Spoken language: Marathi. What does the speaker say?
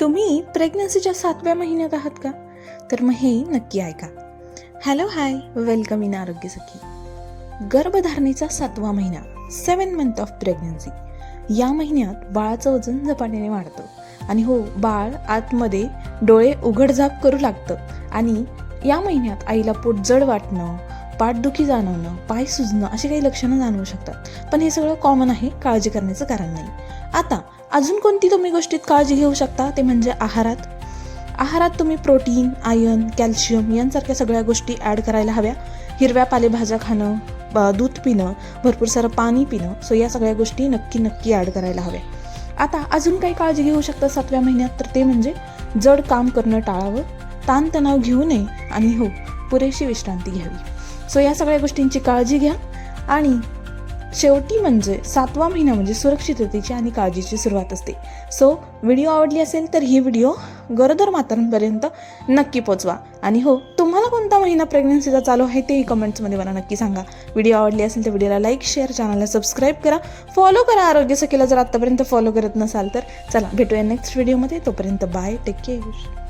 तुम्ही प्रेग्नन्सीच्या 7व्या महिन्यात आहात का? तर मग हे नक्की ऐका. हॅलो हाय, वेलकम इन आरोग्य सखी. गर्भधारणेचा 7वा महिना, 7 मंथ ऑफ प्रेग्नन्सी. या महिन्यात बाळाचं वजन झपाट्याने वाढतं आणि हो, बाळ आतमध्ये डोळे उघडझाप करू लागतं आणि या महिन्यात आईला पोट जड वाटणं, पाठदुखी जाणवणं, पाय सुजणं अशी काही लक्षणं जाणवू शकतात. पण हे सगळं कॉमन आहे, काळजी करण्याचं कारण नाही. आता अजून कोणती तुम्ही गोष्टीत काळजी घेऊ शकता ते म्हणजे आहारात तुम्ही प्रोटीन, आयर्न, कॅल्शियम यांसारख्या सगळ्या गोष्टी ॲड करायला हव्या. हिरव्या पालेभाज्या खाणं, दूध पिणं, भरपूर सारं पाणी पिणं, सो या सगळ्या गोष्टी नक्की ॲड करायला हव्या. आता अजून काही काळजी घेऊ शकता 7व्या महिन्यात, तर ते म्हणजे जड काम करणं टाळावं, ताणतणाव घेऊ नये आणि हो, पुरेशी विश्रांती घ्यावी. सो या सगळ्या गोष्टींची काळजी घ्या. आणि शेवटी म्हणजे 7वा महिना म्हणजे सुरक्षिततेची आणि काळजीची सुरुवात असते. सो व्हिडिओ आवडली असेल तर ही व्हिडिओ गरोदर मातांपर्यंत नक्की पोचवा. आणि हो, तुम्हाला कोणता महिना प्रेग्नन्सीचा चालू आहे तेही कमेंट्समध्ये मला नक्की सांगा. व्हिडिओ आवडली असेल तर व्हिडिओला लाईक, शेअर, चॅनलला सबस्क्राईब करा, फॉलो करा आरोग्य सखीला जर आत्तापर्यंत फॉलो करत नसाल तर. चला भेटूया नेक्स्ट व्हिडिओमध्ये. तोपर्यंत बाय, टेक केअर.